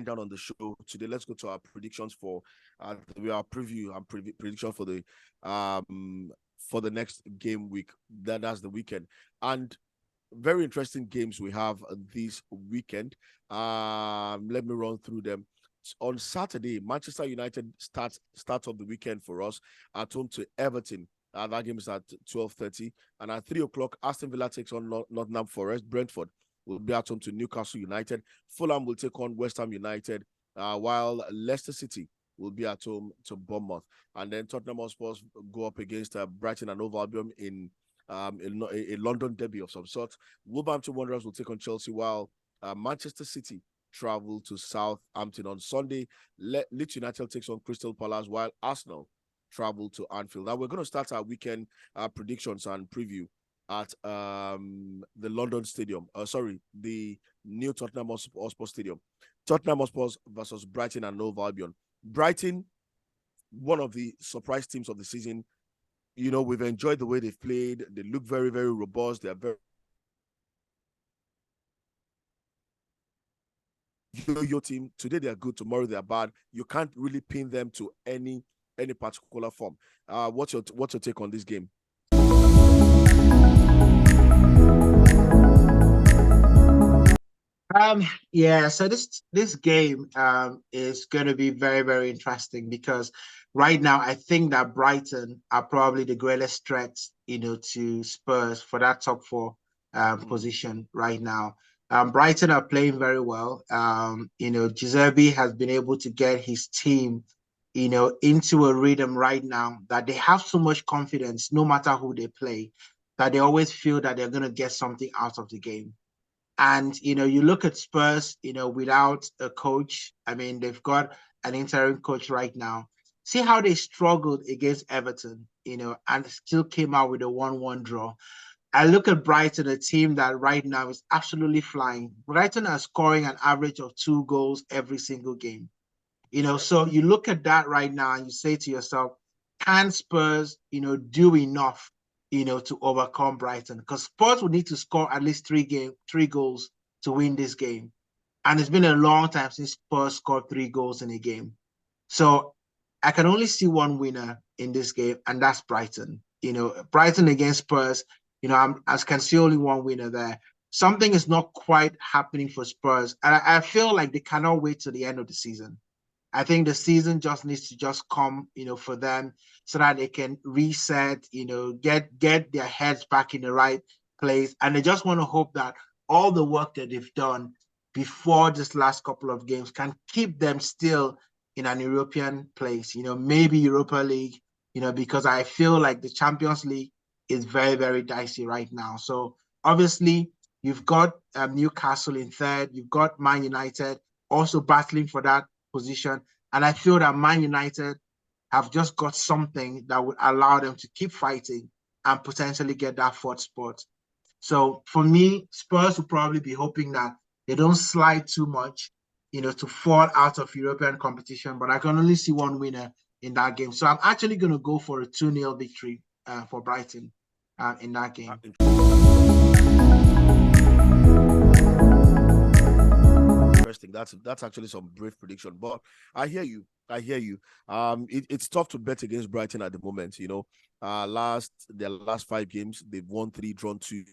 down on the show today. Let's go to our predictions for our preview and prediction for the next game week. That's the weekend, and very interesting games we have this weekend. Let me run through them. On Saturday, Manchester United starts off the weekend for us at home to Everton. That game is at 12:30, and at 3 o'clock, Aston Villa takes on Nottingham Forest. Brentford will be at home to Newcastle United. Fulham will take on West Ham United, while Leicester City will be at home to Bournemouth. And then Tottenham Hotspur go up against Brighton and Hove Albion in a London derby of some sort. Wolverhampton Wanderers will take on Chelsea, while Manchester City travel to Southampton. On Sunday, Leeds United takes on Crystal Palace, while Arsenal travel to Anfield. Now we're going to start our weekend predictions and preview at the London Stadium. The new Tottenham Hotspur Stadium. Tottenham Hotspur versus Brighton and Hove Albion. Brighton, one of the surprise teams of the season. You know, we've enjoyed the way they've played. They look very, very robust. They are very yo-yo team. Today they are good, tomorrow they are bad. You can't really pin them to any particular form. What's your take on this game? So this game is going to be very, very interesting because right now I think that Brighton are probably the greatest threat, to Spurs for that top four position right now. Brighton are playing very well. Giuseppe has been able to get his team, into a rhythm right now that they have so much confidence no matter who they play, that they always feel that they're going to get something out of the game. And, you look at Spurs, without a coach. I mean, they've got an interim coach right now. See how they struggled against Everton, and still came out with a 1-1 draw. I look at Brighton, a team that right now is absolutely flying. Brighton are scoring an average of 2 goals every single game. So you look at that right now and you say to yourself, can Spurs, do enough, to overcome Brighton? Because Spurs would need to score at least 3 goals to win this game. And it's been a long time since Spurs scored 3 goals in a game. So I can only see one winner in this game, and that's Brighton. Brighton against Spurs, I can see only one winner there. Something is not quite happening for Spurs. And I feel like they cannot wait till the end of the season. I think the season just needs to just come, for them so that they can reset, get their heads back in the right place. And they just want to hope that all the work that they've done before this last couple of games can keep them still in an European place, maybe Europa League, because I feel like the Champions League is very, very dicey right now. So obviously you've got Newcastle in third, you've got Man United also battling for that position. And I feel that Man United have just got something that would allow them to keep fighting and potentially get that fourth spot. So for me, Spurs will probably be hoping that they don't slide too much, to fall out of European competition. But I can only see one winner in that game. So I'm actually going to go for a 2-0 victory for Brighton in that game. Interesting. That's actually some brave prediction, but I hear you. It's tough to bet against Brighton at the moment. Their last 5 games, they've won 3, drawn 2.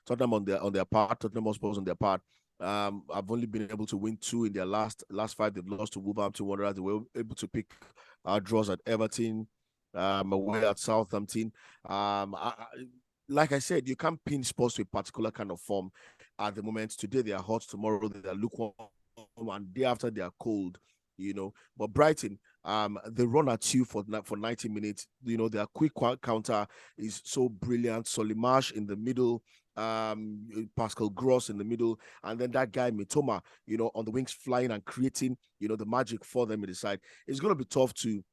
Tottenham on their part, Tottenham Hotspur on their part. I've only been able to win 2 in their last 5. They've lost to Wolverhampton Wanderers. They were able to pick draws at Everton, away at Southampton. Like I said, you can't pin Spurs to a particular kind of form at the moment. Today they are hot, tomorrow they are lukewarm, and day after they are cold. But Brighton, they run at you for 90 minutes. Their quick counter is so brilliant. Solimarsh in the middle, Pascal Gross in the middle, and then that guy Mitoma, on the wings flying and creating, the magic for them in the side. It's going to be tough to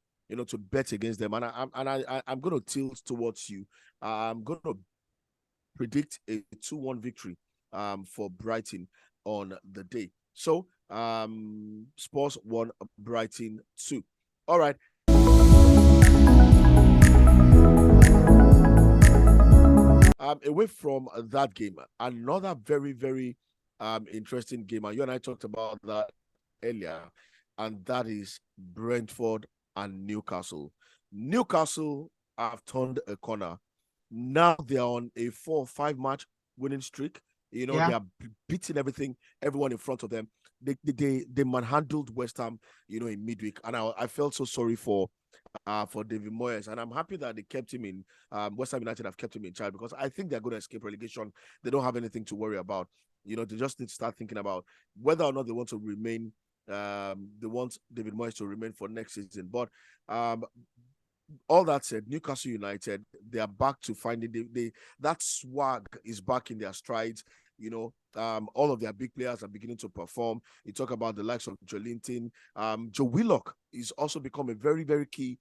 bet against them, and I'm going to tilt towards you. I'm going to predict a 2-1 victory for Brighton on the day. So Spurs 1, Brighton 2. All right. Away from that game, another very, very interesting game, and you and I talked about that earlier, and that is Brentford and Newcastle. Newcastle have turned a corner. Now they are on a 4 or 5 match winning streak. They Yeah. are beating everyone in front of them. They manhandled West Ham, in midweek, and I felt so sorry for David Moyes, and I'm happy that they kept him in. West Ham United have kept him in charge because I think they're going to escape relegation. They don't have anything to worry about. They just need to start thinking about whether or not they want to remain. They want David Moyes to remain for next season. But all that said, Newcastle United, they are back to finding that swag is back in their strides. All of their big players are beginning to perform. You talk about the likes of Joelinton. Joe Willock is also become a very, very key,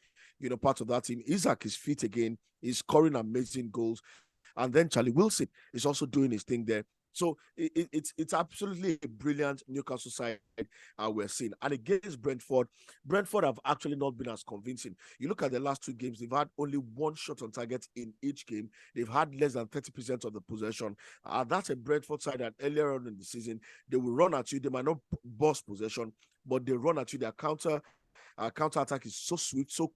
part of that team. Isaac is fit again. He's scoring amazing goals. And then Charlie Wilson is also doing his thing there. So it's absolutely a brilliant Newcastle side we're seeing. And against Brentford have actually not been as convincing. You look at the last 2 games, they've had only 1 shot on target in each game. They've had less than 30% of the possession. That's a Brentford side that earlier on in the season, they will run at you. They might not boss possession, but they run at you. Their counter attack is so swift, so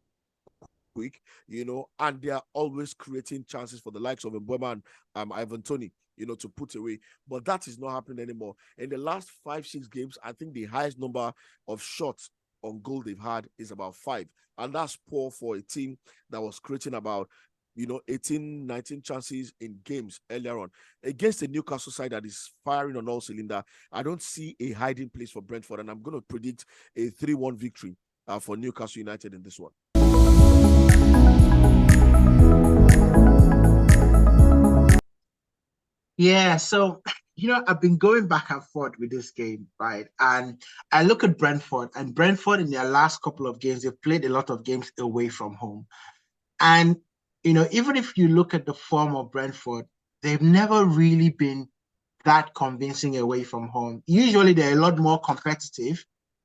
quick, and they are always creating chances for the likes of Mbeumo and Ivan Toney, to put away. But that is not happening anymore. In the last 5-6 games, I think the highest number of shots on goal they've had is about 5. And that's poor for a team that was creating about 18, 19 chances in games earlier on. Against a Newcastle side that is firing on all cylinders, I don't see a hiding place for Brentford, and I'm going to predict a 3-1 victory for Newcastle United in this one. Yeah, so I've been going back and forth with this game, right? And I look at Brentford, and Brentford in their last couple of games, they've played a lot of games away from home. And even if you look at the form of Brentford, they've never really been that convincing away from home. Usually they're a lot more competitive,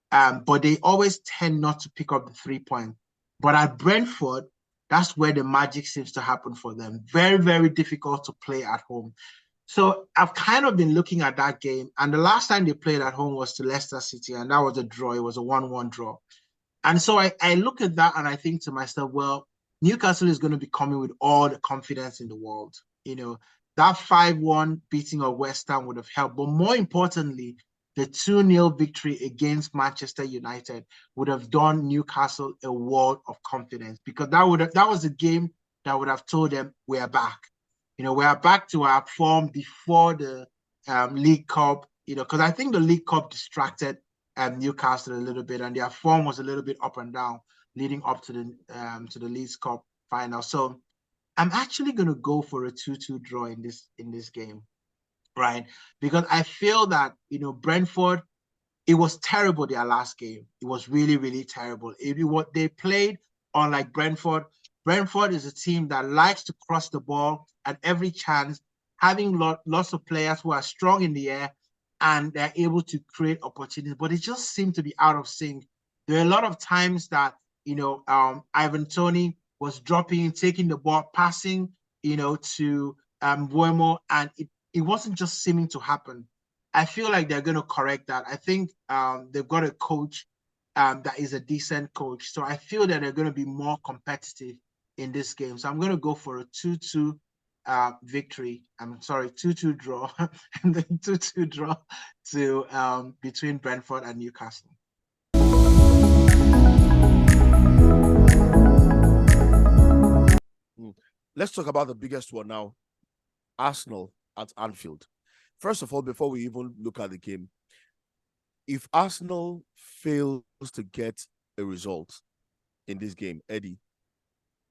but they always tend not to pick up the 3 point. But at Brentford, that's where the magic seems to happen for them. Very, very difficult to play at home. So I've kind of been looking at that game, and the last time they played at home was to Leicester City, and that was a draw. It was a 1-1 draw. And so I look at that and I think to myself, well, Newcastle is going to be coming with all the confidence in the world. That 5-1 beating of West Ham would have helped. But more importantly, the 2-0 victory against Manchester United would have done Newcastle a world of confidence, because that was a game that would have told them we are back. We are back to our form before the League Cup, because I think the League Cup distracted Newcastle a little bit, and their form was a little bit up and down leading up to the League Cup final. So I'm actually going to go for a 2-2 draw in this game, right? Because I feel that Brentford, it was terrible their last game. It was really, really terrible. What they played, unlike Brentford. Brentford is a team that likes to cross the ball at every chance, having lots of players who are strong in the air, and they're able to create opportunities, but it just seemed to be out of sync. There are a lot of times that Ivan Toney was dropping, taking the ball, passing, to Mbeumo, and it wasn't just seeming to happen. I feel like they're going to correct that. I think they've got a coach that is a decent coach, so I feel that they're going to be more competitive in this game. So I'm going to go for a 2-2 victory. I'm sorry, 2-2 draw, and then 2-2 draw to between Brentford and Newcastle. Let's talk about the biggest one now. Arsenal at Anfield. First of all, before we even look at the game, if Arsenal fails to get a result in this game, Eddie,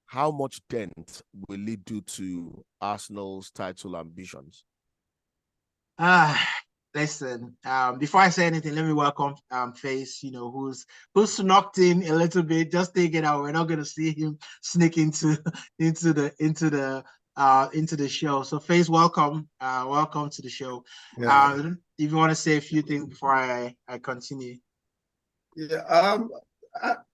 how much dent will it do to Arsenal's title ambitions? Listen, before I say anything, let me welcome Face, who's snuck in a little bit, just thinking out. We're not gonna see him sneak into the show. So Face, welcome to the show. Yeah. If you want to say a few things before I continue. Yeah,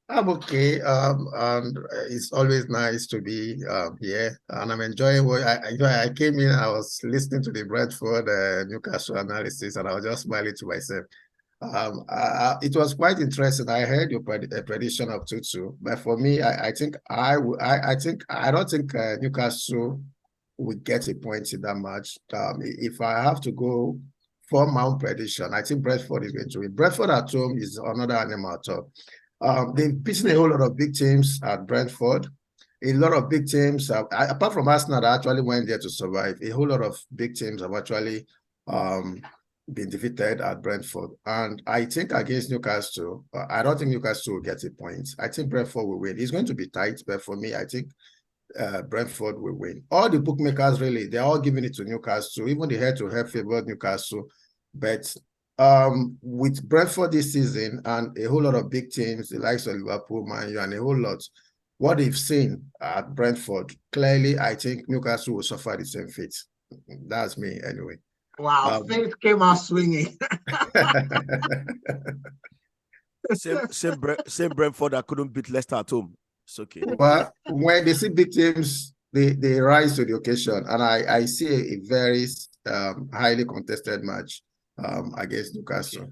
I'm okay. And it's always nice to be here, and I'm enjoying what I came in. I was listening to the Bradford Newcastle analysis, and I was just smiling to myself. It was quite interesting. I heard your prediction of 2-2, but for me, I think I don't think Newcastle would get a point in that match. If I have to go for my own prediction, I think Brentford is going to win. Brentford at home is another animal at all. They've beaten a whole lot of big teams at Brentford. A lot of big teams, apart from Arsenal, that actually went there to survive. A whole lot of big teams have actually been defeated at Brentford. And I think against Newcastle, I don't think Newcastle will get a point. I think Brentford will win. It's going to be tight, but for me, I think Brentford will win. All the bookmakers, really, they're all giving it to Newcastle. Even the head-to-head favored Newcastle. But with Brentford this season and a whole lot of big teams, the likes of Liverpool, Man U, and a whole lot, what they've seen at Brentford, clearly, I think Newcastle will suffer the same fate. That's me, anyway. Wow, Faith came out swinging. same Brentford that couldn't beat Leicester at home. It's okay. But when they see big teams, they rise to the occasion, and I see a very highly contested match against Newcastle.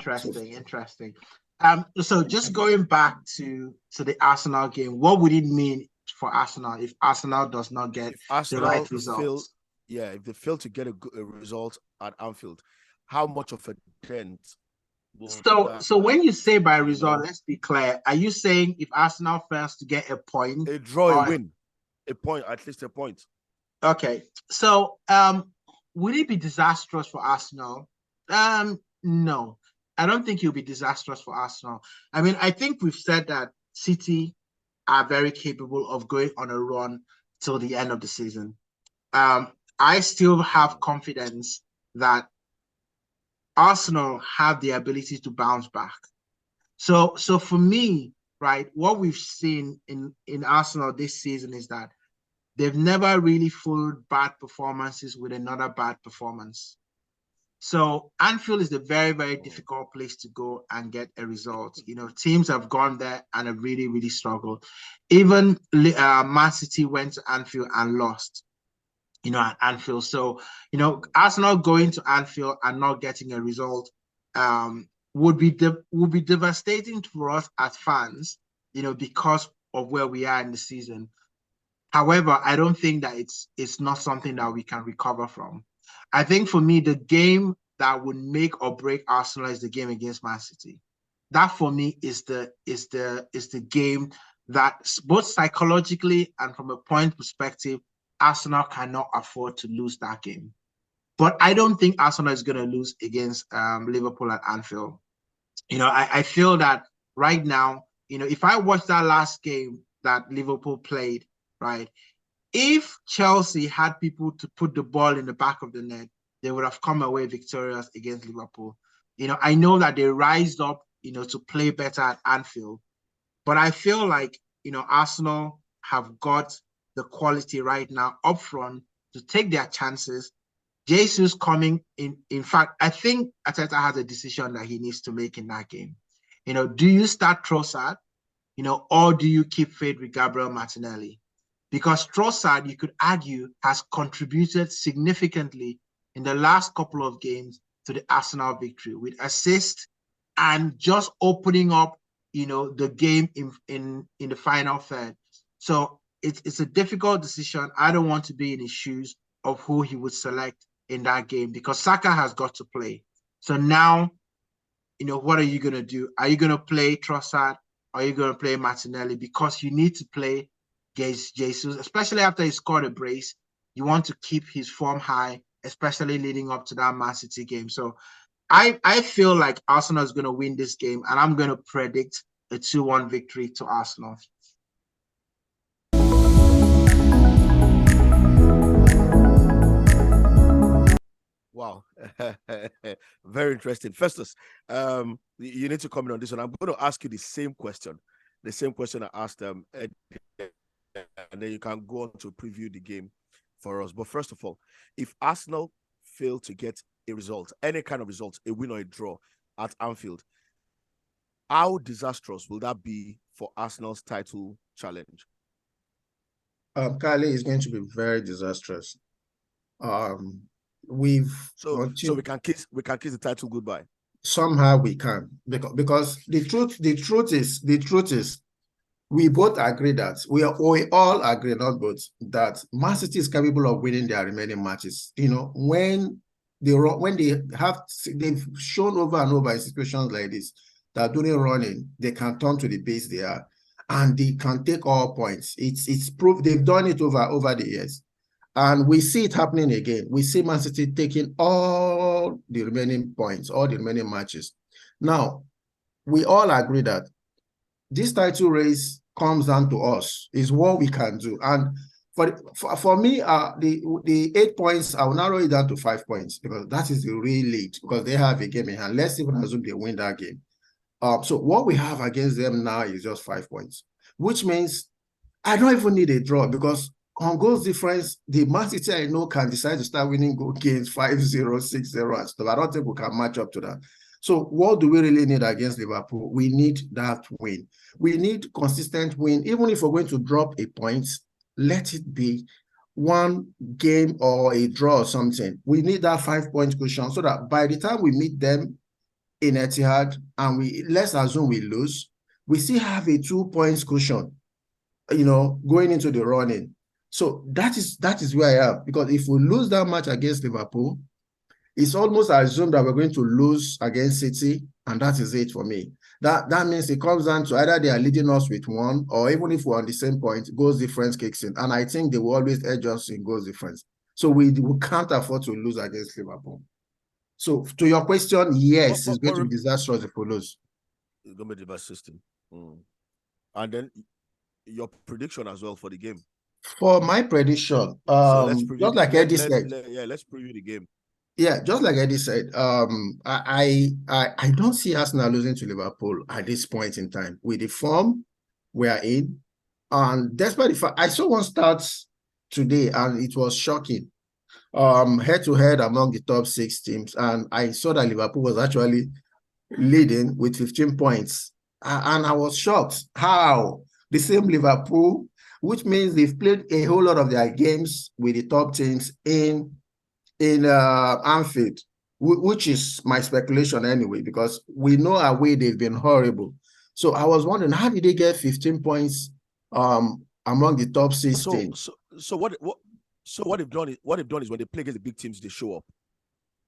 Interesting. So just going back to the Arsenal game, what would it mean for Arsenal if Arsenal does not get the right results? If they fail to get a result at Anfield, how much of a dent? So when you say by result, let's be clear. Are you saying if Arsenal fails to get a point, a draw, a win, a point, at least a point? Okay. So would it be disastrous for Arsenal? No, I don't think it'll be disastrous for Arsenal. I mean, I think we've said that City are very capable of going on a run till the end of the season. I still have confidence that Arsenal have the ability to bounce back. So for me, right, what we've seen in Arsenal this season is that they've never really fooled bad performances with another bad performance. So Anfield is a very, very difficult place to go and get a result. You know, teams have gone there and have really, really struggled. Even Man City went to Anfield and lost, you know, at Anfield. So, you know, Arsenal going to Anfield and not getting a result would be devastating for us as fans, you know, because of where we are in the season. However, I don't think that it's not something that we can recover from. I think for me, the game that would make or break Arsenal is the game against Man City. That for me is the game that both psychologically and from a point perspective, Arsenal cannot afford to lose that game. But I don't think Arsenal is going to lose against Liverpool at Anfield. You know, I feel that right now, you know, if I watch that last game that Liverpool played, right, if Chelsea had people to put the ball in the back of the net, they would have come away victorious against Liverpool. You know, I know that they rised up, you know, to play better at Anfield, but I feel like, you know, Arsenal have got the quality right now up front to take their chances. Jesus coming in. In fact, I think Arteta has a decision that he needs to make in that game. You know, do you start Trossard, you know, or do you keep faith with Gabriel Martinelli? Because Trossard, you could argue, has contributed significantly in the last couple of games to the Arsenal victory with assists and just opening up, you know, the game in the final third. So it's a difficult decision. I don't want to be in his shoes of who he would select in that game because Saka has got to play. So now, you know, what are you going to do? Are you going to play Trossard? Are you going to play Martinelli? Because you need to play Jesus, especially after he scored a brace. You want to keep his form high, especially leading up to that Man City game. So I feel like Arsenal is going to win this game, and I'm going to predict a 2-1 victory to Arsenal. Wow. Very interesting. Festus, you need to comment on this one. I'm going to ask you the same question I asked them, and then you can go on to preview the game for us. But first of all, if Arsenal fail to get a result, any kind of result, a win or a draw at Anfield, how disastrous will that be for Arsenal's title challenge? Kale is going to be very disastrous. We've so we can kiss the title goodbye. Somehow we can, because the truth is we both agree that we all agree, not both, that Man City is capable of winning their remaining matches. When they've shown over and over in situations like this that during running they can turn to the base they are, and they can take all points. It's proof they've done it over the years. And we see it happening again. We see Man City taking all the remaining points, all the remaining matches. Now, we all agree that this title race comes down to us, is what we can do. And for me, the 8 points, I will narrow it down to 5 points, because that is the real lead, because they have a game in hand. Let's even assume they win that game. So what we have against them now is just 5 points, which means I don't even need a draw, because on goals difference, the Man City I know can decide to start winning goal games 5-0, 6-0 and stuff. I don't think we can match up to that. So what do we really need against Liverpool? We need that win. We need consistent win. Even if we're going to drop a point, let it be one game or a draw or something. We need that 5-point cushion, so that by the time we meet them in Etihad and let's assume we lose, we still have a 2 points cushion, going into the running. So that is where I am, because if we lose that match against Liverpool, it's almost assumed that we're going to lose against City, and that is it for me. That means it comes down to either they are leading us with 1, or even if we're on the same point, goals difference kicks in. And I think they will always edge us in goals difference. So we can't afford to lose against Liverpool. So to your question, yes, it's going to be disastrous if we lose. It's going to be the best system. And then your prediction as well for the game. For my prediction, so let's preview just like Eddie said. Let's preview the game. Yeah, just like Eddie said, I don't see Arsenal losing to Liverpool at this point in time with the form we are in. And despite the fact, I saw one start today and it was shocking. Head-to-head among the top 6 teams, and I saw that Liverpool was actually leading with 15 points. And I was shocked how the same Liverpool, which means they've played a whole lot of their games with the top teams in Anfield, which is my speculation anyway, because we know away they've been horrible. So I was wondering, how did they get 15 points among the top 6 teams? So what they've done is when they play against the big teams, they show up.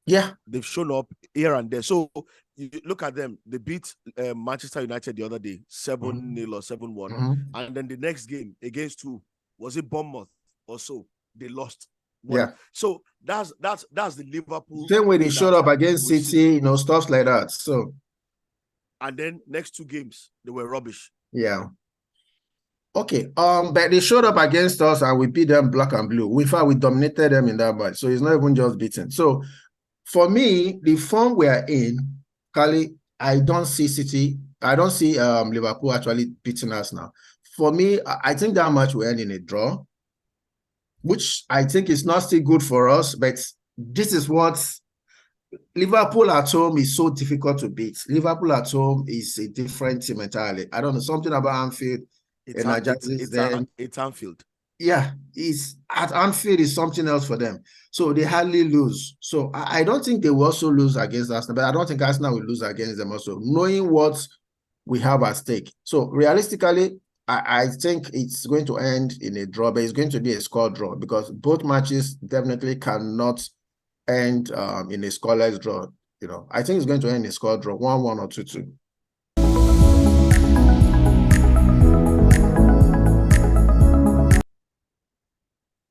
Yeah, they've shown up here and there. So you look at them. They beat Manchester United the other day, 7-0 or 7-1, and then the next game against who? Was it Bournemouth or so? They lost. Yeah. So that's the Liverpool. Same way they showed up against City, stuff like that. So, and then next 2 games they were rubbish. Yeah. Okay. But they showed up against us and we beat them black and blue. In fact, we dominated them in that match. So it's not even just beaten. So for me, the form we are in, Kali, I don't see City. I don't see Liverpool actually beating us now. For me, I think that match will end in a draw, which I think is not still good for us. But this is what Liverpool at home is so difficult to beat. Liverpool at home is a different team entirely. I don't know, something about Anfield. It's Anfield. Yeah, it's at Anfield is something else for them. So they hardly lose. So I don't think they will also lose against Arsenal, but I don't think Arsenal will lose against them also, knowing what we have at stake. So realistically, I think it's going to end in a draw, but it's going to be a score draw, because both matches definitely cannot end in a scoreless draw. I think it's going to end in a score draw, 1-1 or 2-2.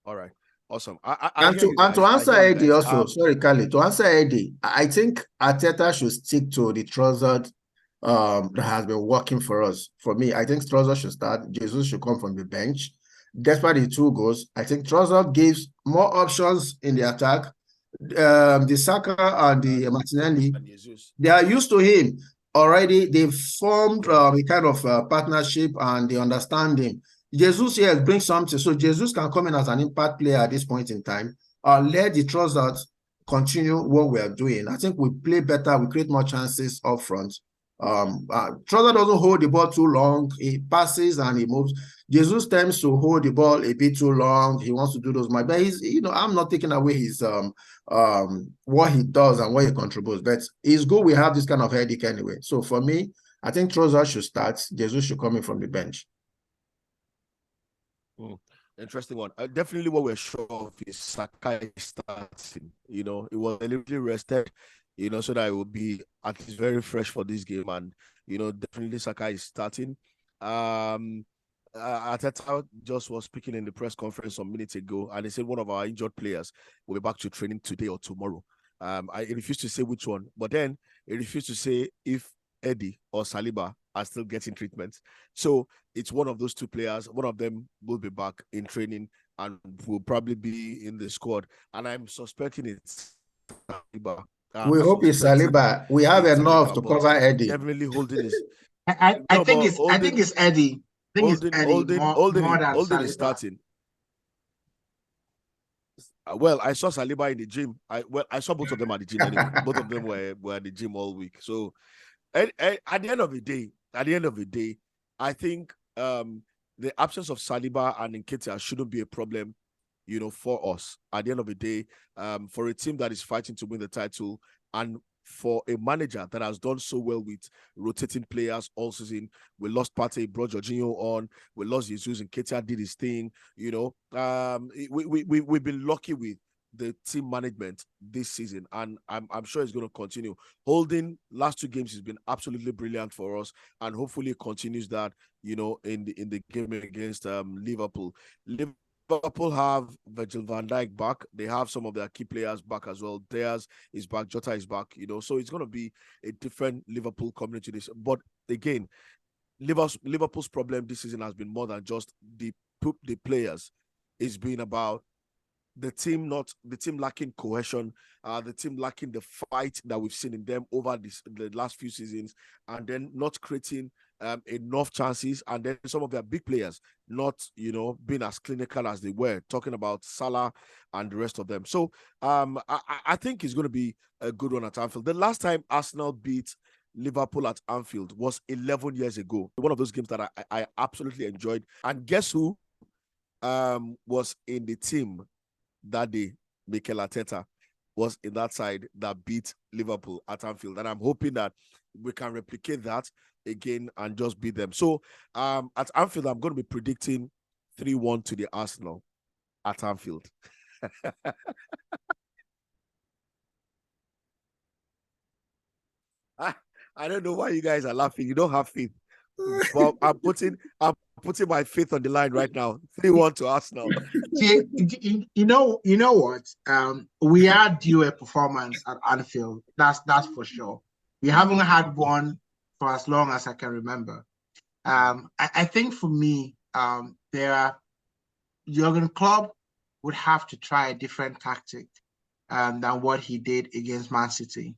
All right. Awesome. To answer Eddie also, sorry, Kali, to answer Eddie, I think Arteta should stick to the Trossard that has been working for us. For me, I think Trossard should start. Jesus should come from the bench. Despite the 2 goals, I think Trossard gives more options in the attack. The Saka and the Martinelli, they are used to him already. They've formed a kind of partnership and they understand him. Jesus here brings something. So Jesus can come in as an impact player at this point in time. Let the Trossard continue what we are doing. I think we play better. We create more chances up front. Trossard doesn't hold the ball too long. He passes and he moves. Jesus tends to hold the ball a bit too long. He wants to do those, but he's, I'm not taking away his what he does and what he contributes, but it's good we have this kind of headache anyway. So for me, I think Trossard should start. Jesus should come in from the bench. Interesting one. Definitely what we're sure of is Sakai starting. It was deliberately rested, so that it will be at least very fresh for this game. And, definitely Sakai is starting. Arteta just was speaking in the press conference some minutes ago, and he said one of our injured players will be back to training today or tomorrow. I refused to say which one, but then he refused to say if Eddie or Saliba are still getting treatment. So it's one of those two players. One of them will be back in training and will probably be in the squad. And I'm suspecting it's Saliba. We hope it's Saliba. We have enough to cover Eddie. Definitely holding his. I think it's Eddie. I think it's Eddie more than is starting. Well, I saw Saliba in the gym. I saw both of them at the gym anyway. Both of them were at the gym all week. So at the end of the day, I think the absence of Saliba and Nketiah shouldn't be a problem, for us. At the end of the day, for a team that is fighting to win the title, and for a manager that has done so well with rotating players all season. We lost Partey, brought Jorginho on. We lost Jesus, and Nketiah did his thing. We've been lucky with the team management this season, and I'm sure it's going to continue. Holding last two games has been absolutely brilliant for us, and hopefully it continues that, in the game against Liverpool. Liverpool have Virgil van Dijk back. They have some of their key players back as well. Diaz is back. Jota is back. So it's going to be a different Liverpool coming into this. But again, Liverpool's problem this season has been more than just the players. It's been about the team lacking cohesion, the team lacking the fight that we've seen in them over the last few seasons, and then not creating enough chances, and then some of their big players not, being as clinical as they were, talking about Salah and the rest of them. So I think it's going to be a good one at Anfield. The last time Arsenal beat Liverpool at Anfield was 11 years ago. One of those games that I absolutely enjoyed. And guess who was in the team that day? Mikel Arteta was in that side that beat Liverpool at Anfield. And I'm hoping that we can replicate that again and just beat them. So at Anfield, I'm going to be predicting 3-1 to the Arsenal at Anfield. I don't know why you guys are laughing. You don't have faith. Well, I'm putting my faith on the line right now. 3-1 to Arsenal. You know what? We are due a performance at Anfield. That's for sure. We haven't had one for as long as I can remember. I think for me, Jurgen Klopp would have to try a different tactic than what he did against Man City,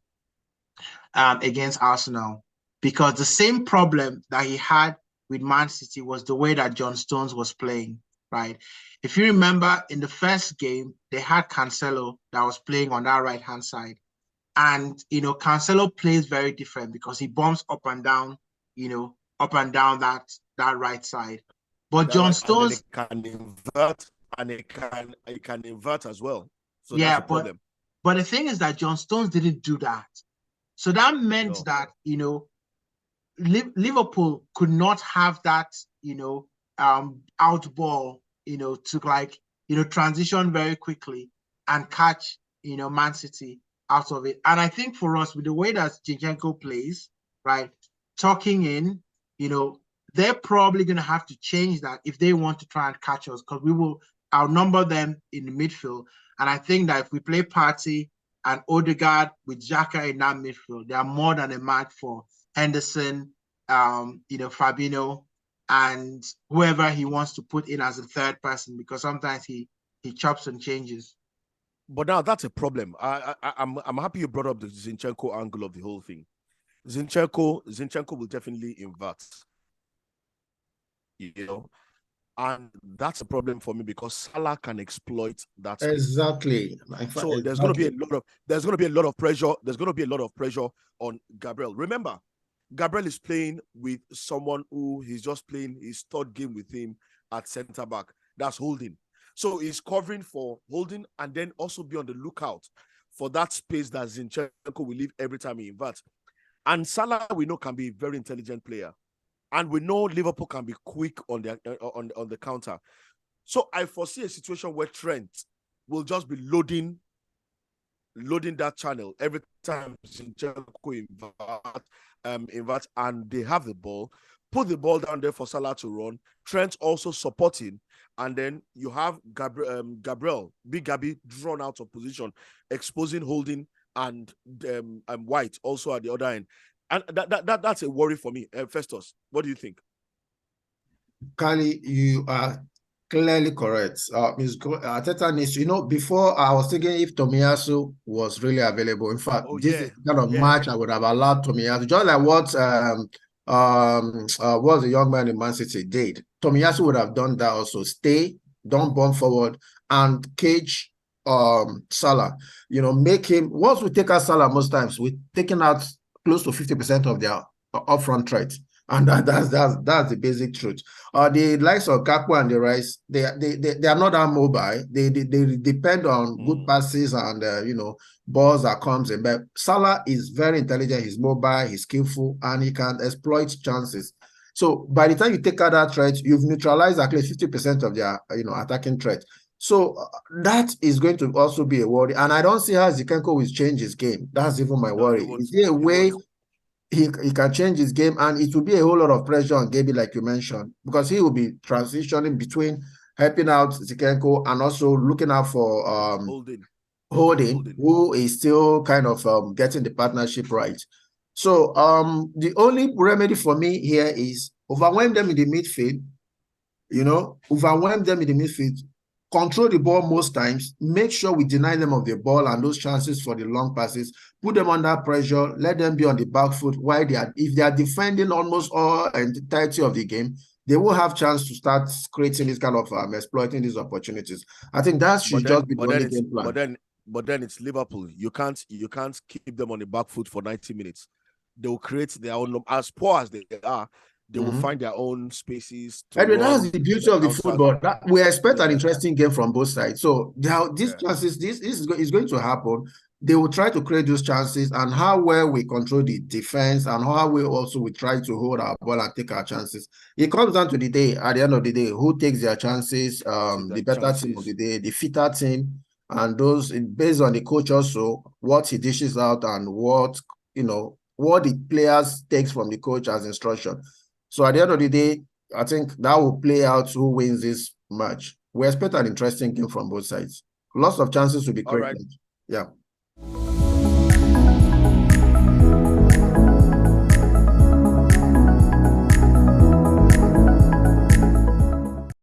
against Arsenal, because the same problem that he had with Man City was the way that John Stones was playing, right? If you remember, in the first game, they had Cancelo that was playing on that right-hand side. And, Cancelo plays very different because he bumps up and down that right side. But John Stones can invert, and it can invert as well. So yeah, that's the problem. But the thing is that John Stones didn't do that. So that meant that, Liverpool could not have that, out ball, to transition very quickly and catch, Man City out of it. And I think for us, with the way that Zinchenko plays, right, tucking in, they're probably going to have to change that if they want to try and catch us, because we will outnumber them in the midfield. And I think that if we play Partey and Odegaard with Xhaka in that midfield, they are more than a match for Henderson, Fabinho, and whoever he wants to put in as a third person, because sometimes he chops and changes. But now that's a problem. I'm happy you brought up the Zinchenko angle of the whole thing. Zinchenko will definitely invert, and that's a problem for me because Salah can exploit that space. Exactly. So there's going to be a lot of pressure. There's going to be a lot of pressure on Gabriel. Remember, Gabriel is playing with someone who he's just playing his third game with him at centre back. That's Holding. So he's covering for Holding and then also be on the lookout for that space that Zinchenko will leave every time he inverts. And Salah, we know, can be a very intelligent player. And we know Liverpool can be quick on the counter. So I foresee a situation where Trent will just be loading that channel every time Zinchenko invert and they have the ball, put the ball down there for Salah to run. Trent also supporting, and then you have Gabriel, Big Gabby, drawn out of position, exposing Holding and White also at the other end. And that's a worry for me. Festus, what do you think? Kali, you are clearly correct. Arteta needs, before I was thinking if Tomiyasu was really available. In fact, this is the kind of match I would have allowed Tomiyasu, just like what the young man in Man City did. Tomiyasu would have done that also. Stay, don't bomb forward, and cage Salah. Make him, once we take out Salah most times, we're taking out close to 50% of their upfront threat. And that's the basic truth. The likes of Gakpo and the Rice, they are not that mobile. They depend on good passes and balls that comes in. But Salah is very intelligent. He's mobile. He's skillful, and he can exploit chances. So by the time you take out that threat, you've neutralized at least 50% of their attacking threat. So that is going to also be a worry. And I don't see how Zinchenko will change his game. That's even my worry. Is there a way he can change his game, and it will be a whole lot of pressure on Gaby, like you mentioned, because he will be transitioning between helping out Zinchenko and also looking out for Holding, who is still kind of getting the partnership right. So the only remedy for me here is overwhelm them in the midfield, control the ball most times, make sure we deny them of the ball and those chances for the long passes, put them under pressure, let them be on the back foot while if they are defending almost all entirety of the game, they will have chance to start creating this kind of exploiting these opportunities. I think that should just be the only game plan. But then it's Liverpool. You can't keep them on the back foot for 90 minutes. They will create their own, as poor as they are, they will find their own spaces. That's the beauty of the football. We expect an interesting game from both sides. So chances, this is going to happen. They will try to create those chances, and how well we control the defense and how we try to hold our ball and take our chances. It comes down to the day, at the end of the day, who takes their chances, the better team of the day, the fitter team, and those based on the coach also, what he dishes out and what the players takes from the coach as instruction. So at the end of the day, I think that will play out who wins this match. We expect an interesting game from both sides. Lots of chances to be created. All right. Yeah.